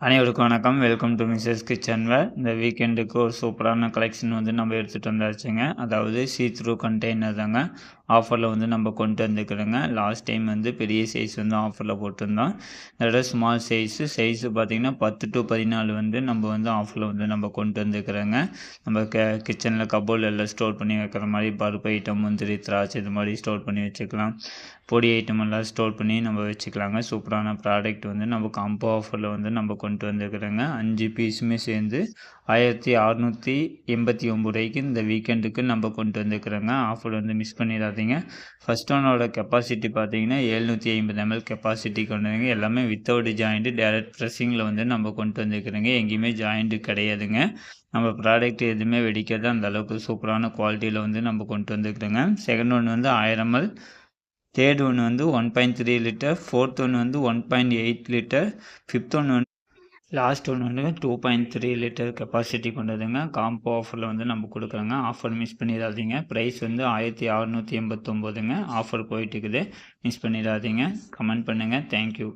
அனைவருக்கும் வணக்கம். Welcome to Mrs kitchen வேர். இந்த வீக்கெண்டுக்கு ஒரு சூப்பரான கலெக்ஷன் வந்து நம்ம எடுத்துகிட்டு வந்தாச்சுங்க. அதாவது சீ த்ரூ கண்டெய்னர் தாங்க ஆஃபரில் வந்து நம்ம கொண்டு வந்துக்கிறோங்க. லாஸ்ட் டைம் வந்து பெரிய சைஸ் வந்து ஆஃபரில் போட்டிருந்தோம். இதோட ஸ்மால் சைஸு பார்த்திங்கன்னா 10 to 14 வந்து நம்ம வந்து ஆஃபரில் வந்து நம்ம கொண்டு வந்துக்கிறோங்க. நம்ம கிச்சனில் கபோர்டில் எல்லாம் ஸ்டோர் பண்ணி வைக்கிற மாதிரி பருப்பு ஐட்டம், முந்திரி, திராட்சை இது மாதிரி ஸ்டோர் பண்ணி வச்சுக்கலாம். பொடி ஐட்டம் எல்லாம் ஸ்டோர் பண்ணி நம்ம வச்சுக்கலாங்க. சூப்பரான ப்ராடக்ட் வந்து நம்ம காம்போ ஆஃபரில் வந்து நம்ம கொண்டு வந்துக்கிறோங்க. 5 பீஸுமே சேர்ந்து 1689 ரூபாய்க்கு இந்த வீக்கெண்டுக்கு நம்ம கொண்டு வந்துக்கிறோங்க. ஆஃபர் வந்து மிஸ் பண்ணிடாதீங்க. ஃபஸ்ட் ஒன்னோட கெப்பாசிட்டி பார்த்தீங்கன்னா 750 ml கெப்பாசிட்டி கொண்டு வந்து எல்லாமே வித்தவுட் ஜாயிண்ட்டு டேரக்ட் ப்ரெஸ்ஸிங்கில் வந்து நம்ம கொண்டு வந்துக்கிறோங்க. எங்கேயுமே ஜாயிண்ட்டு கிடையாதுங்க. நம்ம ப்ராடக்ட் எதுவுமே வெடிக்காது, அந்த அளவுக்கு சூப்பரான குவாலிட்டியில் வந்து நம்ம கொண்டு வந்துக்கிறோங்க. செகண்ட் ஒன்று வந்து 1000 ml, தேர்ட் ஒன்று வந்து 1.3 லிட்டர், ஃபோர்த் ஒன்று வந்து 1.8 லிட்டர், ஃபிஃப்த் ஒன்று வந்து லாஸ்ட் ஒன்று வந்து 2.3 லிட்டர் கெப்பாசிட்டி கொண்டதுங்க. காம்போ ஆஃபரில் வந்து நம்ம கொடுக்குறோங்க. ஆஃபர் மிஸ் பண்ணிடாதீங்க. ப்ரைஸ் வந்து 1689ங்க. ஆஃபர் போயிட்டுருக்குது, மிஸ் பண்ணிடாதீங்க. கமெண்ட் பண்ணுங்கள். தேங்க்யூ.